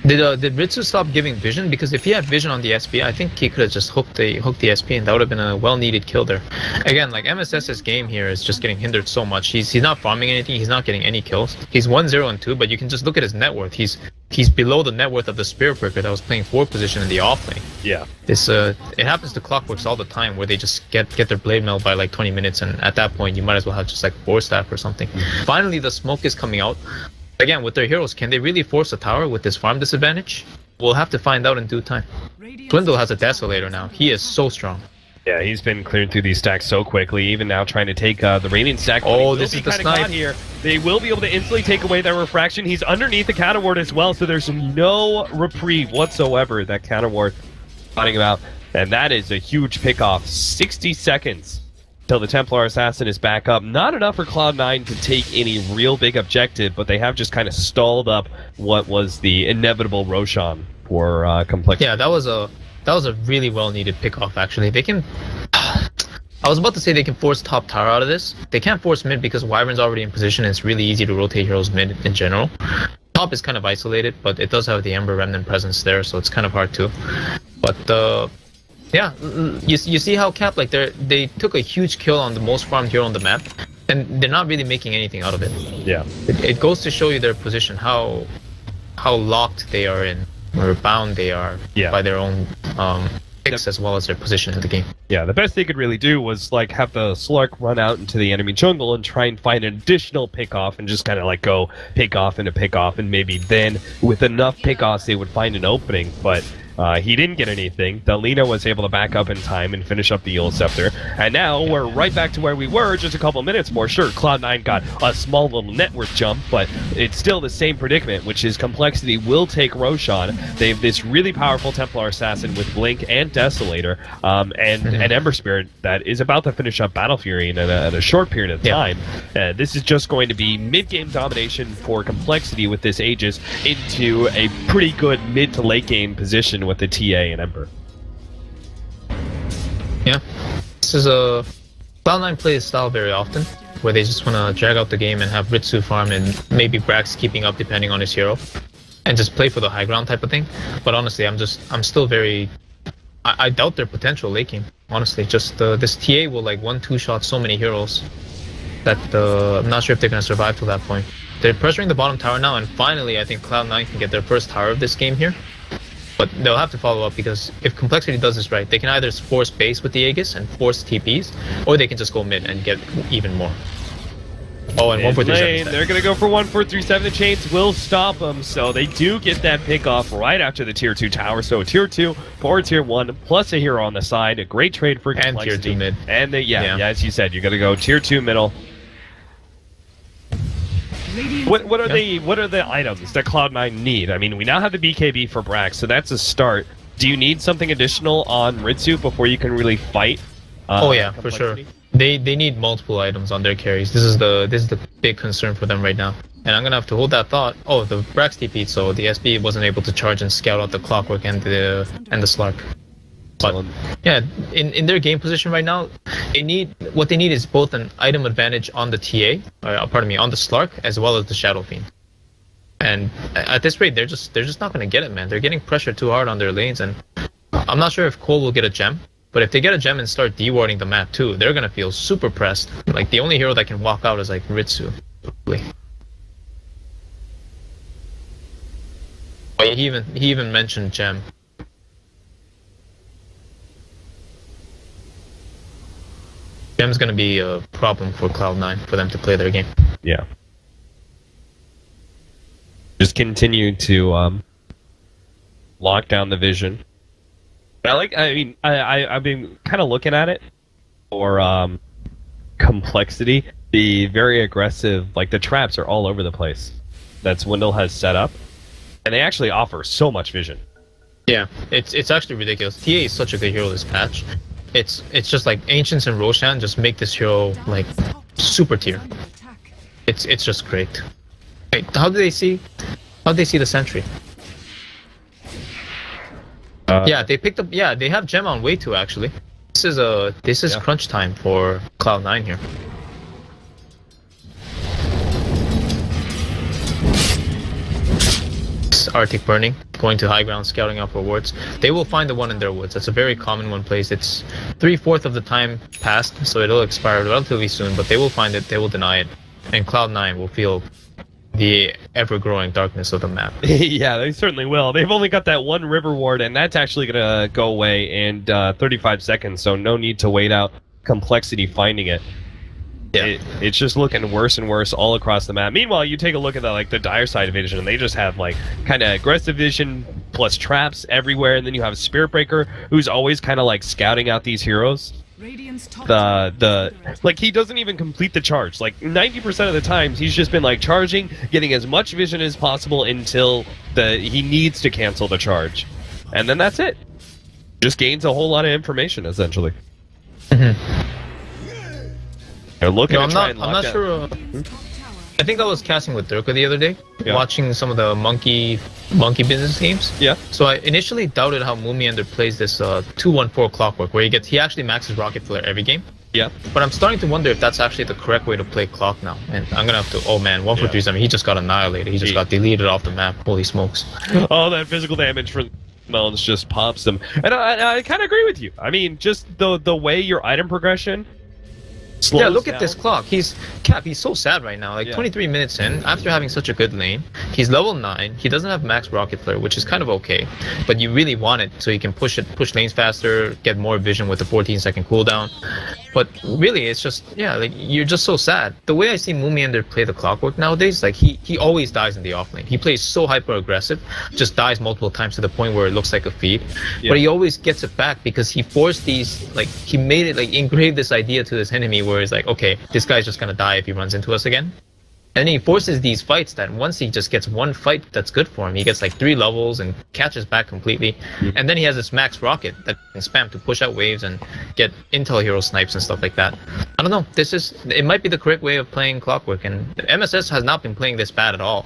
Did Ritsu stop giving vision? Because if he had vision on the SP, I think he could have just hooked the SP, and that would have been a well-needed kill there. Again, MSS's game here is just getting hindered so much. He's not farming anything. He's not getting any kills. He's 1-0-2, but you can just look at his net worth. He's he's below the net worth of the Spirit Breaker that was playing 4th position in the off lane. Yeah. This it happens to Clockworks all the time where they just get their blade mail by like 20 minutes, and at that point you might as well have just like 4 staff or something. Finally the smoke is coming out. Again, with their heroes, can they really force a tower with this farm disadvantage? We'll have to find out in due time. Dwindle has a Desolator now. He is so strong. Yeah, he's been clearing through these stacks so quickly, even now trying to take the Radiant stack. Oh, this is the snipe here. They will be able to instantly take away that refraction. He's underneath the counter ward as well, so there's no reprieve whatsoever. That counter ward fighting about, and that is a huge pick off. 60 seconds till the Templar Assassin is back up. Not enough for Cloud9 to take any real big objective, but they have just kind of stalled up what was the inevitable Roshan for complexity. Yeah, that was a really well needed pick off actually. They can I was about to say they can force top tower out of this. They can't force mid because Wyvern's already in position and it's really easy to rotate heroes mid in general. Top is kind of isolated, but it does have the Ember Remnant presence there, so it's kind of hard too. But yeah, you see how Cap, like they took a huge kill on the most farmed hero on the map, and they're not really making anything out of it. Yeah, it goes to show you their position, how locked they are in, or bound they are by their own picks as well as their position in the game. Yeah, the best they could really do was like have the Slark run out into the enemy jungle and try and find an additional pick off and just kind of like go pick off into pick off, and maybe then with enough pick offs they would find an opening, but he didn't get anything. Delina was able to back up in time and finish up the Eul Scepter. And now we're right back to where we were just a couple minutes more. Sure, Cloud9 got a small little net worth jump, but it's still the same predicament, which is Complexity will take Roshan. They have this really powerful Templar Assassin with Blink and Desolator, and an Ember Spirit that is about to finish up Battle Fury in a short period of time. This is just going to be mid-game domination for Complexity with this Aegis into a pretty good mid to late game position with the TA and Ember. Yeah, this is a Cloud9 plays style very often, where they just want to drag out the game and have Ritsu farm and maybe Brax keeping up depending on his hero, and just play for the high ground type of thing. But honestly, I'm still very, I doubt their potential late game. Honestly, just this TA will like 1-2 shot so many heroes that I'm not sure if they're gonna survive to that point. They're pressuring the bottom tower now, and finally I think Cloud9 can get their first tower of this game here. But they'll have to follow up, because if Complexity does this right, they can either force base with the Aegis and force TPs, or they can just go mid and get even more. Oh, and 1-4-3-7. They're going to go for 1-4-3-7. The chains will stop them, so they do get that pick off right after the tier 2 tower. So tier 2 for tier 1, plus a hero on the side. A great trade for Complexity. And tier 2 mid. And as you said, you're going to go tier 2 middle. What are the items that Cloud9 need? I mean, we now have the BKB for Brax, so that's a start. Do you need something additional on Ritsu before you can really fight? Oh yeah, for sure. They need multiple items on their carries. This is the big concern for them right now. And I'm gonna have to hold that thought. Oh, the Brax TP, so the SB wasn't able to charge and scout out the Clockwork and the Slark. But yeah, in their game position right now, what they need is both an item advantage on the TA, on the Slark, as well as the Shadow Fiend. And at this rate, they're just not gonna get it, man. They're getting pressured too hard on their lanes, and I'm not sure if coL will get a gem. But if they get a gem and start dewarding the map too, they're gonna feel super pressed. Like the only hero that can walk out is like Ritsu. But he even mentioned gem. Gem's gonna be a problem for Cloud9 for them to play their game. Yeah. Just continue to lock down the vision. I've been kind of looking at it for Complexity. The very aggressive, like the traps are all over the place that Swindle has set up, and they actually offer so much vision. Yeah, it's actually ridiculous. TA is such a good hero this patch. It's just like Ancients and Roshan just make this hero like super tier. It's just great. Wait, how do they see the sentry? Yeah, they picked up. Yeah, they have gem on way too. Actually, this is crunch time for Cloud9 here. Arctic Burning, going to high ground, scouting out for wards. They will find the one in their woods. That's a very common one placed. It's 3/4 of the time passed, so it'll expire relatively soon, but they will find it, they will deny it, and Cloud9 will feel the ever-growing darkness of the map. Yeah, they certainly will. They've only got that one river ward, and that's actually going to go away in 35 seconds, so no need to wait out complexity finding it. Yeah. It's just looking worse and worse all across the map. Meanwhile, you take a look at the dire side vision, and they just have like kind of aggressive vision plus traps everywhere, and then you have a Spirit Breaker who's always kind of like scouting out these heroes. Radiant's top Like he doesn't even complete the charge. Like 90% of the times he's just been like charging, getting as much vision as possible until he needs to cancel the charge, and then that's it. Just gains a whole lot of information essentially. They're looking No, to try and lock I'm not down. sure. I think I was casting with Durka the other day, Yeah. watching some of the monkey business games. Yeah. So I initially doubted how Mumiender plays this 2-1-4 clockwork, where he actually maxes rocket flare every game. Yeah. But I'm starting to wonder if that's actually the correct way to play clock now. And I'm gonna have to. Oh man, 1-4-3-7. He just got annihilated. He just got deleted off the map. Holy smokes! All that physical damage from Melons just pops them. And I kind of agree with you. I mean, just the way your item progression slows Yeah, look down. at this clock. He's so sad right now. Like Yeah. 23 minutes in, after having such a good lane, he's level 9. He doesn't have max rocket flare, which is kind of okay, but you really want it so you can push lanes faster, get more vision with the 14-second cooldown. But really, it's just like you're just so sad. The way I see Mumiender play the clockwork nowadays, like he always dies in the off lane. He plays so hyper aggressive, just dies multiple times to the point where it looks like a feed. Yeah. But he always gets it back because he forced these, like he made it, like engraved this idea to this enemy where it's like, okay, this guy's just gonna die if he runs into us again. And he forces these fights that once he just gets one fight that's good for him, he gets like 3 levels and catches back completely. And then he has this max rocket that can spam to push out waves and get intel hero snipes and stuff like that. I don't know. It might be the correct way of playing clockwork, and MSS has not been playing this bad at all.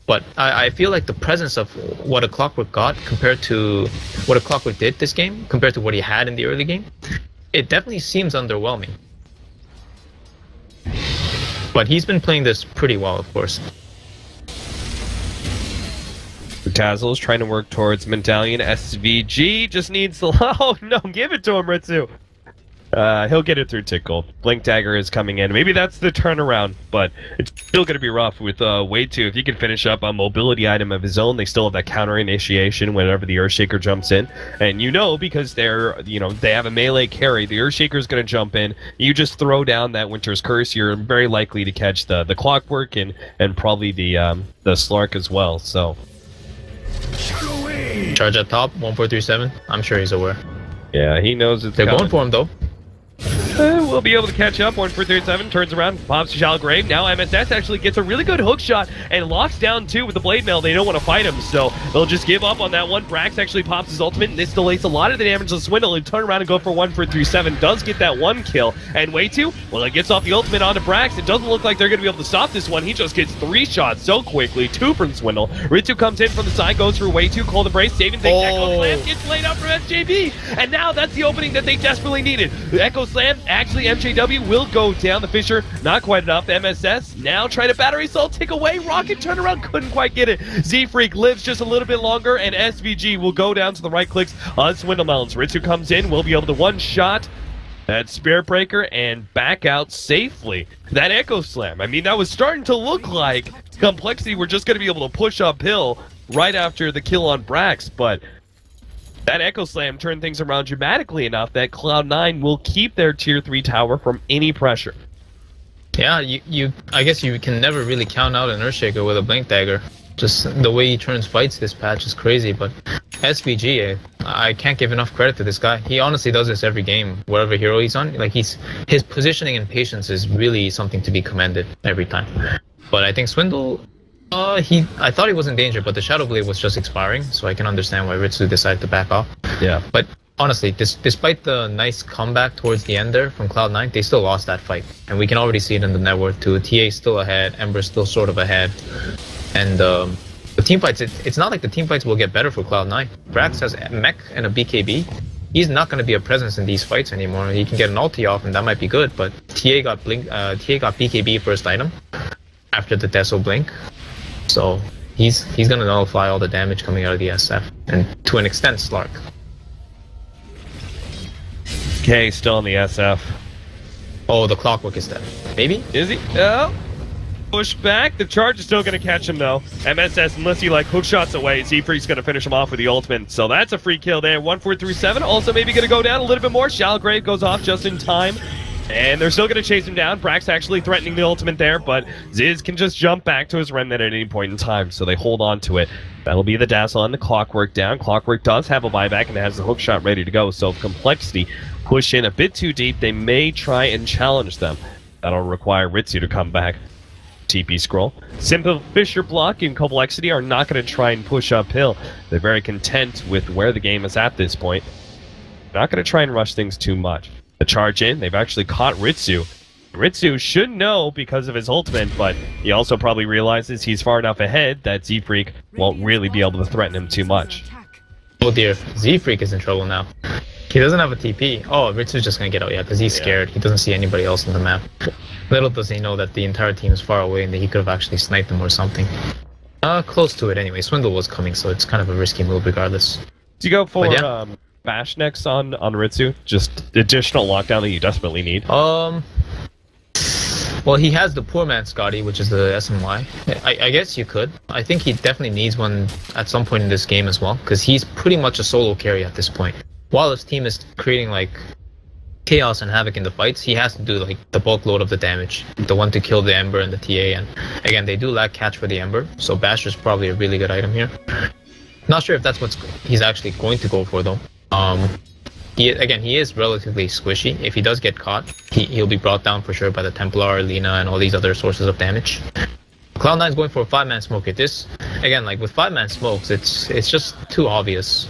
But I feel like the presence of what a clockwork got compared to what a clockwork did this game, compared to what he had in the early game, it definitely seems underwhelming. But he's been playing this pretty well, of course. Tazzle's trying to work towards Medallion. SVG just needs to... Oh, no, give it to him, Ritsu. He'll get it through Tickle. Blink Dagger is coming in. Maybe that's the turnaround, but it's still going to be rough with Way 2. If he can finish up a mobility item of his own, they still have that counter initiation whenever the Earthshaker jumps in. And because they have a melee carry, the Earthshaker is going to jump in. You just throw down that Winter's Curse, you're very likely to catch the Clockwork and probably the Slark as well, so... Charge at top, 1437. I'm sure he's aware. Yeah, he knows it's They're coming. going for him though. We'll be able to catch up. 1-for-37, turns around, pops to Shallow Grave. Now MSS actually gets a really good hook shot and locks down 2 with the Blade Mail. They don't want to fight him, so they'll just give up on that one. Brax actually pops his ultimate, and this delays a lot of the damage to Swindle. And turn around and go for 1-for-37. Does get that 1 kill. And Way 2, well, it gets off the ultimate onto Brax. It doesn't look like they're going to be able to stop this one. He just gets 3 shots so quickly. 2 from Swindle. Ritsu comes in from the side, goes through Way 2, Cold Embrace, saving things. Echo Slam gets laid out from SJB. And now that's the opening that they desperately needed. Echo Slam, actually MJW will go down. The Fisher, not quite enough. MSS now try to battery assault, take away. Rocket turnaround, couldn't quite get it. Z-Freak lives just a little bit longer, and SVG will go down to the right clicks on Swindle Melons. Ritsu comes in, will be able to one-shot that Spirit Breaker and back out safely. That Echo Slam, I mean, that was starting to look like Complexity were just going to be able to push uphill right after the kill on Brax, but that Echo Slam turned things around dramatically enough that Cloud9 will keep their Tier 3 tower from any pressure. Yeah, I guess you can never really count out an Earthshaker with a Blink Dagger. Just the way he turns fights this patch is crazy, but SVG, I can't give enough credit to this guy. He honestly does this every game, whatever hero he's on. Like his positioning and patience is really something to be commended every time. But I think Swindle, I thought he was in danger, but the Shadow Blade was just expiring, so I can understand why Ritsu decided to back off. Yeah. But honestly, despite the nice comeback towards the end there from Cloud9, they still lost that fight. And we can already see it in the net worth too. TA's still ahead, Ember's still sort of ahead. And the team fights, it's not like the team fights will get better for Cloud9. Brax has a mech and a BKB. He's not going to be a presence in these fights anymore. He can get an ulti off and that might be good, but TA got BKB first item after the Deso Blink. So he's going to nullify all the damage coming out of the SF, and to an extent Slark. Okay, still in the SF. Oh, the Clockwork is dead. Maybe? Is he? No. Push back. The charge is still going to catch him, though. MSS, unless he, like, hook shots away, Z-Freak's going to finish him off with the ultimate. So that's a free kill there. 1437. Also maybe going to go down a little bit more. Shalgrave goes off just in time. And they're still going to chase him down. Brax actually threatening the ultimate there, but Ziz can just jump back to his remnant at any point in time, so they hold on to it. That'll be the Dazzle on the Clockwork down. Clockwork does have a buyback and has the hook shot ready to go, so if Complexity push in a bit too deep, they may try and challenge them. That'll require Ritsu to come back. TP scroll. Simple Fisher Block and Complexity are not going to try and push uphill. They're very content with where the game is at this point. They're not going to try and rush things too much. The charge in, they've actually caught Ritsu. Ritsu should know because of his ultimate, but he also probably realizes he's far enough ahead that Z-Freak won't really be able to threaten him too much. Oh dear, Z-Freak is in trouble now. He doesn't have a TP. Oh, Ritsu's just gonna get out, yeah, because he's scared. He doesn't see anybody else on the map. Little does he know that the entire team is far away and that he could have actually sniped them or something. Close to it anyway. Swindle was coming, so it's kind of a risky move regardless. Do you go for Bash next on Ritsu? Just additional lockdown that you desperately need? Well, he has the poor man Scotty, which is the SMY. I guess you could. I think he definitely needs one at some point in this game as well, because he's pretty much a solo carry at this point. While his team is creating like chaos and havoc in the fights, he has to do like the bulk load of the damage, the one to kill the Ember and the TA. And again, they do lack catch for the Ember, so Bash is probably a really good item here. Not sure if that's what he's actually going to go for though. He is relatively squishy. If he does get caught, he'll be brought down for sure by the Templar, Lina, and all these other sources of damage. Cloud9's going for a 5-man smoke here. This, again, like with 5-man smokes, it's just too obvious.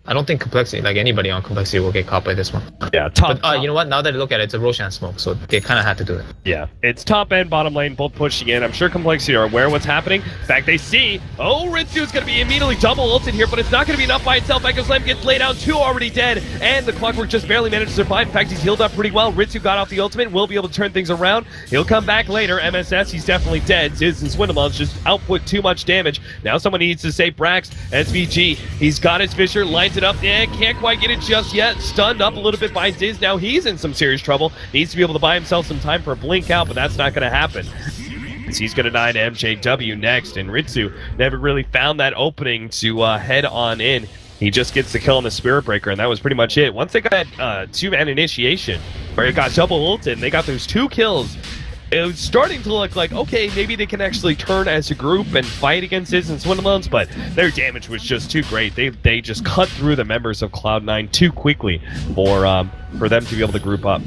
I don't think Complexity, like anybody on Complexity, will get caught by this one. Yeah, But you know what? Now that I look at it, it's a Roshan smoke, so they kind of had to do it. Yeah, it's top and bottom lane, both pushing in. I'm sure Complexity are aware of what's happening. In fact, they see, Ritsu's going to be immediately double ulted here, but it's not going to be enough by itself. Echo Slam gets laid out, 2 already dead, and the Clockwork just barely managed to survive. In fact, he's healed up pretty well. Ritsu got off the ultimate, will be able to turn things around. He'll come back later. MSS, he's definitely dead. Ziz and Swindlemon's just output too much damage. Now someone needs to save Brax. SVG, he's got his Fisher, lines it up, and can't quite get it just yet. Stunned up a little bit by Ziz. Now he's in some serious trouble. Needs to be able to buy himself some time for a blink out, but that's not going to happen. He's going to die to MJW next, and Ritsu never really found that opening to head on in. He just gets the kill on the Spirit Breaker, and that was pretty much it. Once they got that 2-man initiation, where it got double ulted, and they got those 2 kills, it was starting to look like, okay, maybe they can actually turn as a group and fight against Ziz and Swindlemones, but their damage was just too great. They just cut through the members of Cloud9 too quickly for them to be able to group up.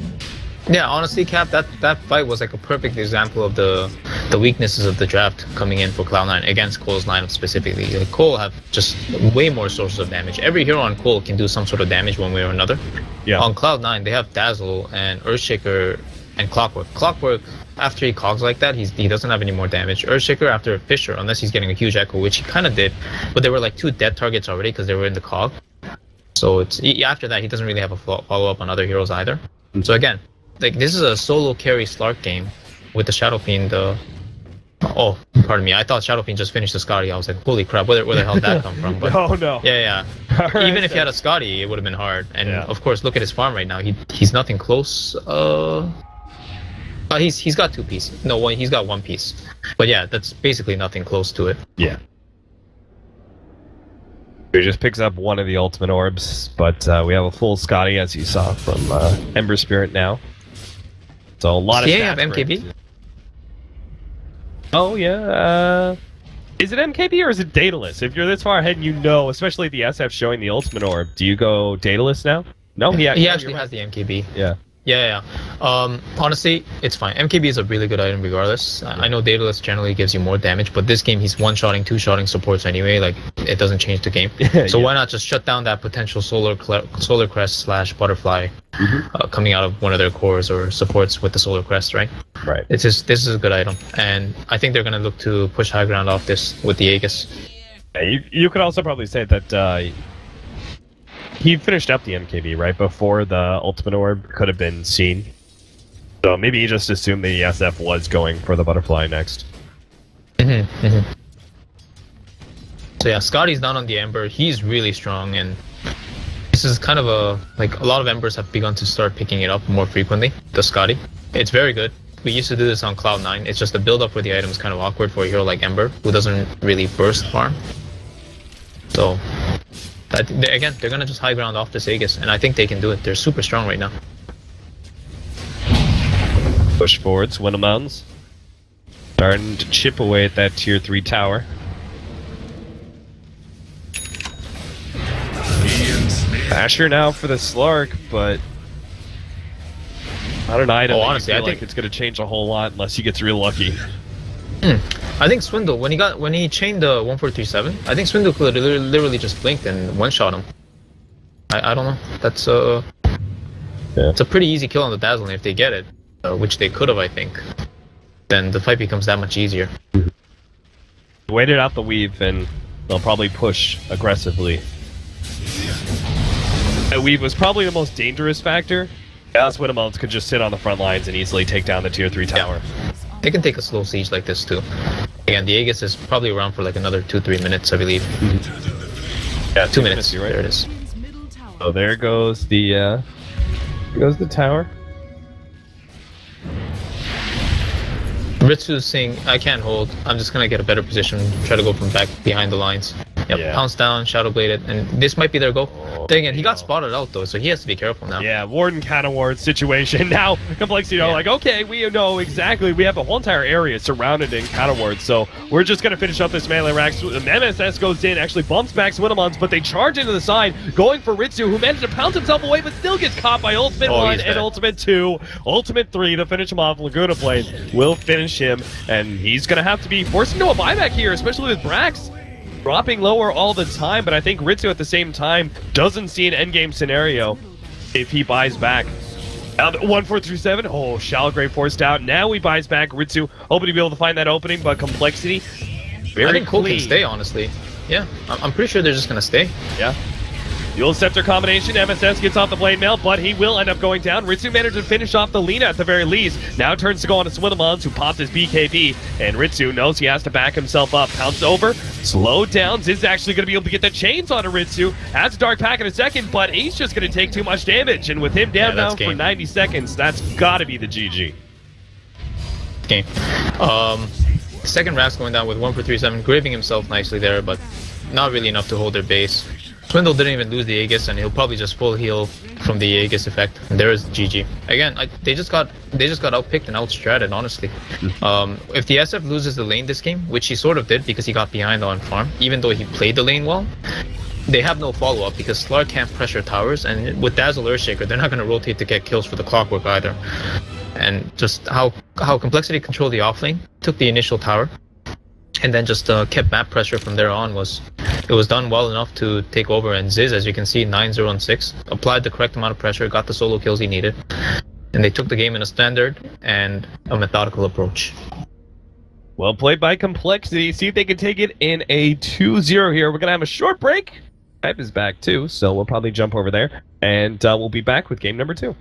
Yeah, honestly, Cap, that fight was like a perfect example of the weaknesses of the draft coming in for Cloud9 against coL's lineup specifically. Like, coL have just way more sources of damage. Every hero on coL can do some sort of damage one way or another. Yeah. On Cloud9, they have Dazzle and Earthshaker and Clockwork. Clockwork, after he cogs like that, he doesn't have any more damage. Earthshaker after Fisher, unless he's getting a huge echo, which he kind of did, but there were like 2 dead targets already because they were in the cog. So after that, he doesn't really have a follow-up on other heroes either. So again, like this is a solo carry Slark game with the Shadow Fiend. Oh, pardon me. I thought Shadow Fiend just finished the Scotty. I was like, holy crap, where the hell did that come from? But, oh no. Yeah. Right, even if he had a Scotty, it would have been hard. And of course, look at his farm right now. He's nothing close. He's got 2 pieces. No, he's got 1 piece. But yeah, that's basically nothing close to it. Yeah. He just picks up 1 of the ultimate orbs, but we have a full Scotty, as you saw from Ember Spirit now. So a lot of. Yeah, have MKB. Oh yeah. Is it MKB or is it Daedalus? If you're this far ahead, and you know, especially the SF showing the ultimate orb, do you go Daedalus now? No, he actually has the MKB. Yeah. Yeah. Honestly, it's fine. MKB is a really good item regardless. I know Daedalus generally gives you more damage, but this game he's 1-shotting, 2-shotting supports anyway. Like, it doesn't change the game. So why not just shut down that potential Solar Crest / Butterfly coming out of one of their cores or supports with the Solar Crest, right? Right. This is a good item, and I think they're gonna look to push high ground off this with the Aegis. Yeah, you could also probably say that. He finished up the MKB right before the ultimate orb could have been seen. So maybe he just assumed the SF was going for the butterfly next. So yeah, Scotty's down on the Ember. He's really strong, and this is kind of a lot of Embers have begun to start picking it up more frequently, the Scotty. It's very good. we used to do this on Cloud9. It's just the build-up for the item is kind of awkward for a hero like Ember, who doesn't really burst farm. So, again, they're gonna just high ground off this Aegis, and I think they can do it. They're super strong right now. Push forwards, Window Mountains. Starting to chip away at that tier 3 tower. Asher now for the Slark, but not an item. Honestly, I think it's going to change a whole lot unless he gets real lucky. I think Swindle, when he chained the 1437, I think Swindle could literally just blinked and one-shot him. I don't know. That's it's a pretty easy kill on the Dazzling if they get it, which they could have, I think. Then the fight becomes that much easier. Waited out the weave, and they'll probably push aggressively. That weave was probably the most dangerous factor. Else Winnamounts could just sit on the front lines and easily take down the tier 3 tower. Yeah. They can take a slow siege like this too. Again, the Aegis is probably around for like another 2-3 minutes, I believe. Yeah, 2 minutes. You're right. There it is. Oh, there goes the tower. Ritsu's saying, I can't hold. I'm just gonna get a better position, try to go from back behind the lines. Yep, Yeah. pounce down, Shadow Blade it, and this might be their goal. Dang it, he got spotted out though, so he has to be careful now. Yeah, Warden counter ward situation. Now, Complexity are like, okay, we know exactly. We have a whole entire area surrounded in counter wards, so we're just going to finish up this melee rack. MSS goes in, actually bumps back Swinamons, but they charge into the side, going for Ritsu, who managed to pounce himself away, but still gets caught by Ultimate 1 and Ultimate 2. Ultimate 3 to finish him off. Laguna Blade will finish him, and he's going to have to be forced into a buyback here, especially with Brax dropping lower all the time, but I think Ritsu at the same time doesn't see an endgame scenario if he buys back. Now, 1437, oh, Shalgrave forced out. Now he buys back. Ritsu hoping to be able to find that opening, but Complexity very I think coL clean. can stay, honestly. Yeah, I'm pretty sure they're just gonna stay. Yeah. Dual Scepter combination, MSS gets off the blade mail, but he will end up going down. Ritsu managed to finish off the Lina at the very least. Now turns to go on to Swinamons, who popped his BKB, and Ritsu knows he has to back himself up. Pounce over, slowed down. Ziz is actually going to be able to get the chains onto Ritsu. Has a Dark Pack in a second, but he's just going to take too much damage, and with him down now for 90 seconds, that's got to be the GG. Game. Second Raft's going down with 1437, graving himself nicely there, but not really enough to hold their base. Swindle didn't even lose the Aegis, and he'll probably just full heal from the Aegis effect. And there is GG. Again, they just got outpicked and outstratted, honestly. If the SF loses the lane this game, which he sort of did because he got behind on farm, even though he played the lane well, they have no follow-up because Slark can't pressure towers, and with Dazzle Earthshaker, they're not going to rotate to get kills for the Clockwork either. And just how Complexity controlled the offlane, took the initial tower, and then just kept map pressure from there on. It was done well enough to take over, and Ziz, as you can see, 9-0 and 6, applied the correct amount of pressure, got the solo kills he needed, and they took the game in a standard and a methodical approach. Well played by Complexity. See if they can take it in a 2-0 here. We're going to have a short break. Hype is back too, so we'll probably jump over there, and we'll be back with game number 2.